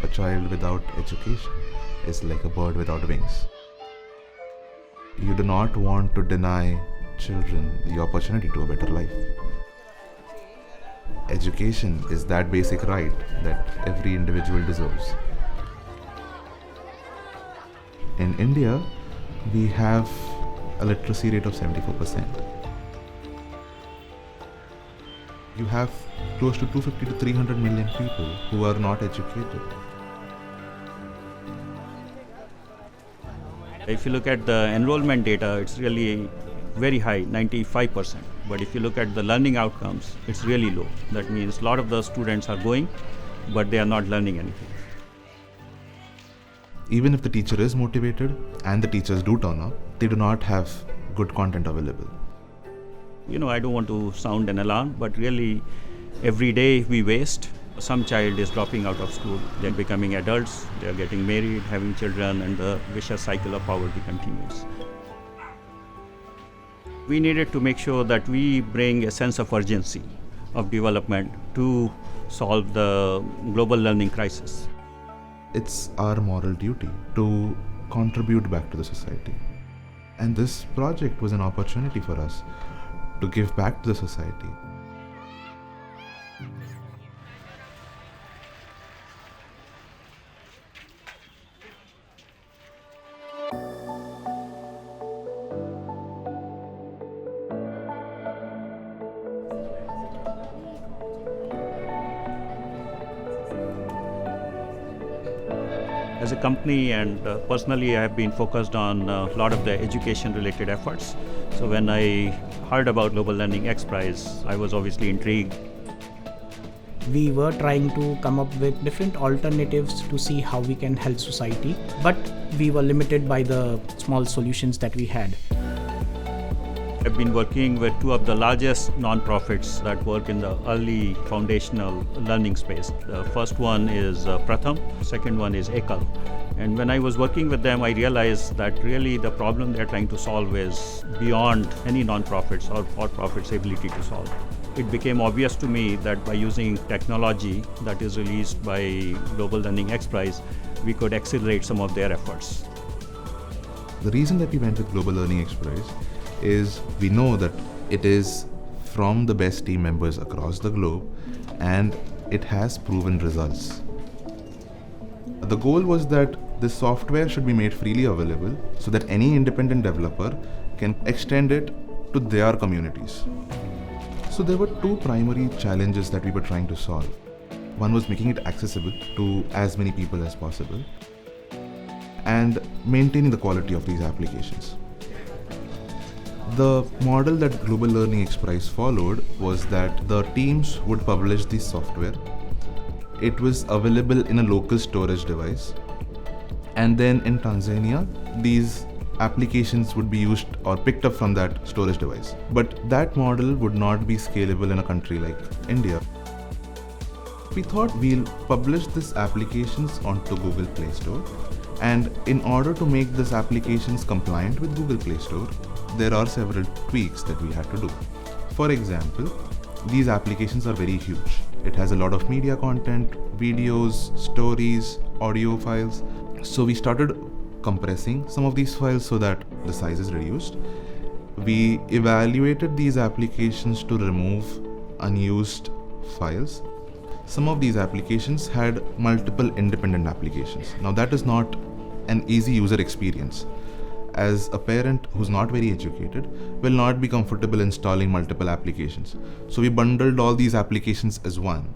A child without education is like a bird without wings. You do not want to deny children the opportunity to a better life. Education is that basic right that every individual deserves. In India, we have a literacy rate of 74%. You have close to 250 to 300 million people who are not educated. If you look at the enrollment data, it's really very high, 95%. But if you look at the learning outcomes, it's really low. That means a lot of the students are going, but they are not learning anything. Even if the teacher is motivated and the teachers do turn up, they do not have good content available. I don't want to sound an alarm, but really every day we waste. Some child is dropping out of school, they're becoming adults, they're getting married, having children, and the vicious cycle of poverty continues. We needed to make sure that we bring a sense of urgency of development to solve the global learning crisis. It's our moral duty to contribute back to the society. And this project was an opportunity for us to give back to the society. As a company and personally, I have been focused on a lot of the education-related efforts. So when I heard about Global Learning X Prize, I was obviously intrigued. We were trying to come up with different alternatives to see how we can help society, but we were limited by the small solutions that we had. I've been working with two of the largest non-profits that work in the early foundational learning space. The first one is Pratham, the second one is Ekal. And when I was working with them, I realized that really the problem they're trying to solve is beyond any non-profits or for-profits' ability to solve. It became obvious to me that by using technology that is released by Global Learning X Prize, we could accelerate some of their efforts. The reason that we went with Global Learning X Prize is we know that it is from the best team members across the globe and it has proven results. The goal was that this software should be made freely available so that any independent developer can extend it to their communities. So there were two primary challenges that we were trying to solve. One was making it accessible to as many people as possible and maintaining the quality of these applications. The model that Global Learning X Prize followed was that the teams would publish the software. It was available in a local storage device. And then in Tanzania, these applications would be used or picked up from that storage device. But that model would not be scalable in a country like India. We thought we'll publish these applications onto Google Play Store. And in order to make these applications compliant with Google Play Store, there are several tweaks that we had to do. For example, these applications are very huge. It has a lot of media content, videos, stories, audio files. So we started compressing some of these files so that the size is reduced. We evaluated these applications to remove unused files. Some of these applications had multiple independent applications. Now that is not an easy user experience. As a parent who's not very educated will not be comfortable installing multiple applications. So we bundled all these applications as one.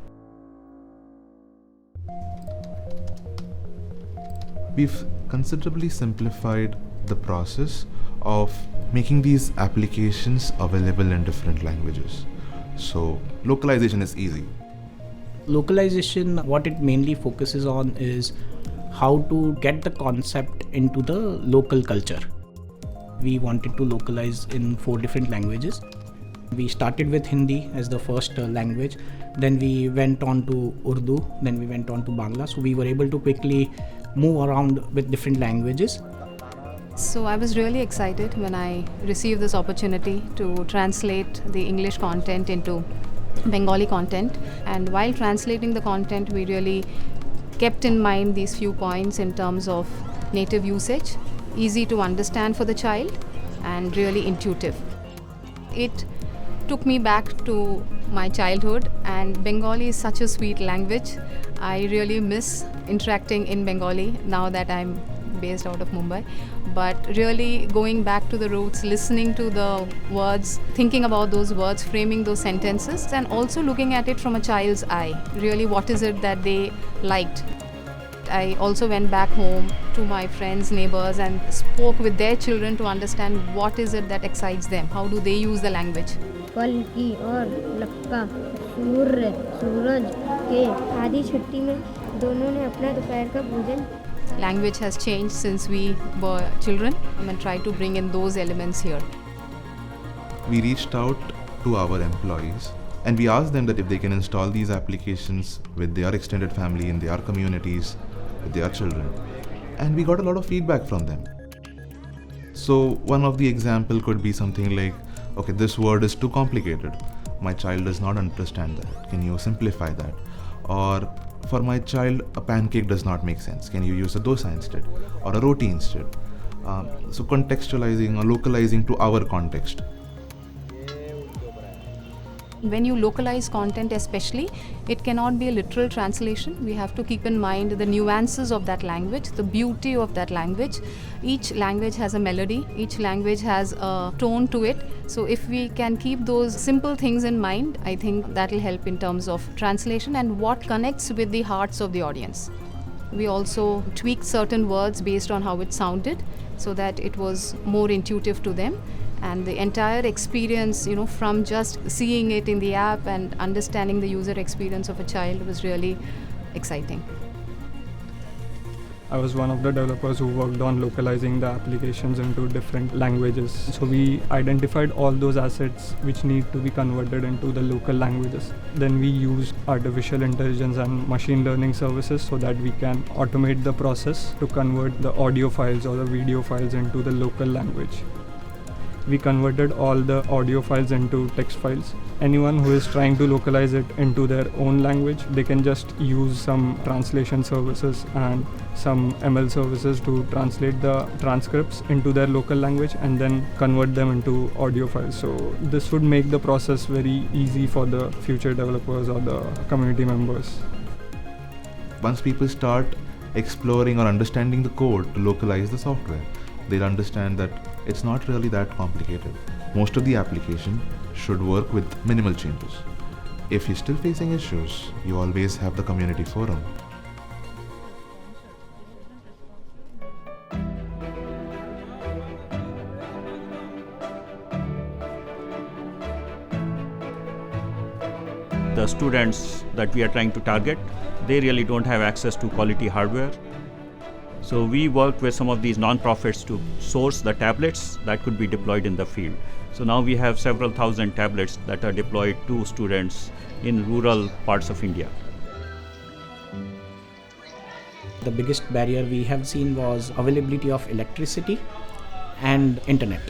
We've considerably simplified the process of making these applications available in different languages. So localization is easy. Localization, what it mainly focuses on is how to get the concept into the local culture. We wanted to localize in 4 different languages. We started with Hindi as the first language, then we went on to Urdu, then we went on to Bangla. So we were able to quickly move around with different languages. So I was really excited when I received this opportunity to translate the English content into Bengali content. And while translating the content, we really kept in mind these few points in terms of native usage, easy to understand for the child, and really intuitive. It took me back to my childhood, and Bengali is such a sweet language. I really miss interacting in Bengali now that I'm based out of Mumbai. But really going back to the roots, listening to the words, thinking about those words, framing those sentences, and also looking at it from a child's eye. Really, what is it that they liked? I also went back home to my friends, neighbors, and spoke with their children to understand what is it that excites them. How do they use the language? फल की और लक्का सूर्य सूरज के आदि छुट्टी में दोनों ने अपना दोपहर का भोजन. Language has changed since we were children, and try to bring in those elements here. We reached out to our employees and we asked them that if they can install these applications with their extended family in their communities, with their children. And we got a lot of feedback from them. So one of the example could be something like, okay, this word is too complicated. My child does not understand that. Can you simplify that? Or for my child, a pancake does not make sense. Can you use a dosa instead? Or a roti instead? So contextualizing or localizing to our context. When you localize content especially, it cannot be a literal translation. We have to keep in mind the nuances of that language, the beauty of that language. Each language has a melody, each language has a tone to it. So if we can keep those simple things in mind, I think that will help in terms of translation and what connects with the hearts of the audience. We also tweaked certain words based on how it sounded so that it was more intuitive to them. And the entire experience, from just seeing it in the app and understanding the user experience of a child was really exciting. I was one of the developers who worked on localizing the applications into different languages. So we identified all those assets which need to be converted into the local languages. Then we used artificial intelligence and machine learning services so that we can automate the process to convert the audio files or the video files into the local language. We converted all the audio files into text files. Anyone who is trying to localize it into their own language, they can just use some translation services and some ML services to translate the transcripts into their local language and then convert them into audio files. So this would make the process very easy for the future developers or the community members. Once people start exploring or understanding the code to localize the software, they'll understand that it's not really that complicated. Most of the application should work with minimal changes. If you're still facing issues, you always have the community forum. The students that we are trying to target, they really don't have access to quality hardware. So we worked with some of these non-profits to source the tablets that could be deployed in the field. So now we have several thousand tablets that are deployed to students in rural parts of India. The biggest barrier we have seen was availability of electricity and internet.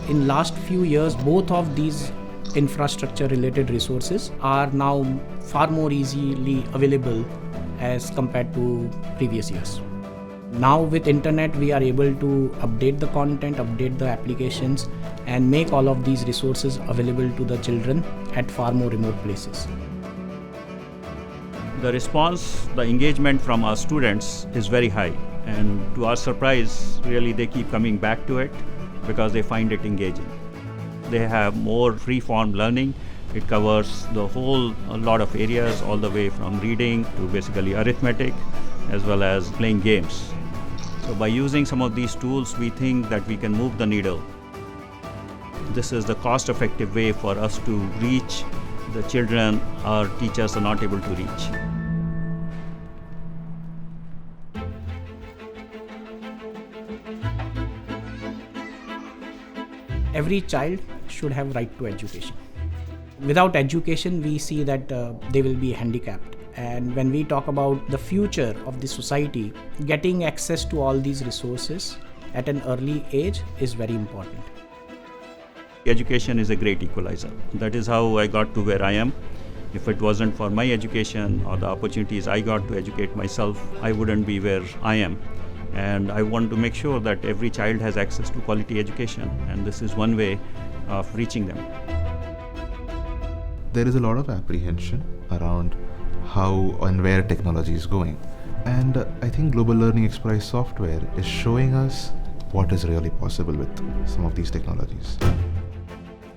In last few years, both of these infrastructure related resources are now far more easily available as compared to previous years. Now with internet, we are able to update the content, update the applications, and make all of these resources available to the children at far more remote places. The response, the engagement from our students is very high, and to our surprise, really they keep coming back to it because they find it engaging. They have more free-form learning. It covers the whole a lot of areas, all the way from reading to basically arithmetic, as well as playing games. So by using some of these tools, we think that we can move the needle. This is the cost-effective way for us to reach the children our teachers are not able to reach. Every child should have right to education. Without education, we see that they will be handicapped. And when we talk about the future of the society, getting access to all these resources at an early age is very important. Education is a great equalizer. That is how I got to where I am. If it wasn't for my education or the opportunities I got to educate myself, I wouldn't be where I am. And I want to make sure that every child has access to quality education, and this is one way of reaching them. There is a lot of apprehension around how and where technology is going. And I think Global Learning Express software is showing us what is really possible with some of these technologies.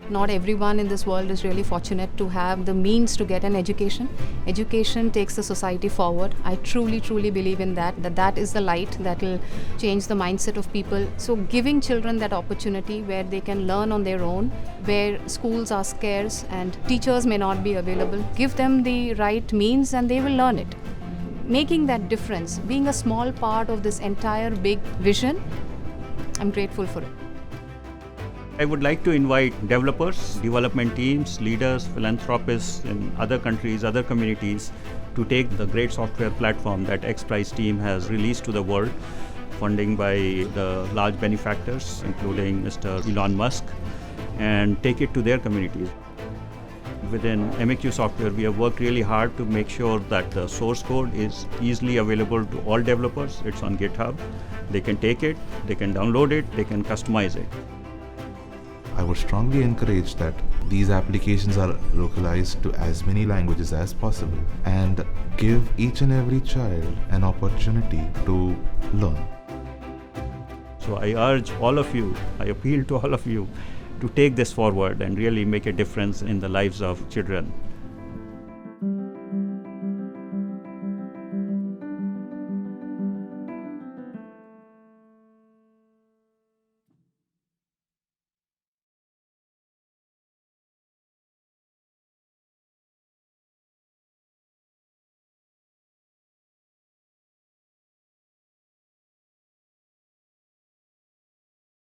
Not everyone in this world is really fortunate to have the means to get an education. Education takes the society forward. I truly believe in that is the light that will change the mindset of people. So giving children that opportunity where they can learn on their own, where schools are scarce and teachers may not be available, give them the right means and they will learn it. Making that difference, being a small part of this entire big vision, I'm grateful for it. I would like to invite developers, development teams, leaders, philanthropists in other countries, other communities to take the great software platform that XPRIZE team has released to the world, funding by the large benefactors, including Mr. Elon Musk, and take it to their communities. Within MAQ software, we have worked really hard to make sure that the source code is easily available to all developers. It's on GitHub. They can take it, they can download it, they can customize it. I would strongly encourage that these applications are localized to as many languages as possible and give each and every child an opportunity to learn. So I urge all of you, I appeal to all of you to take this forward and really make a difference in the lives of children.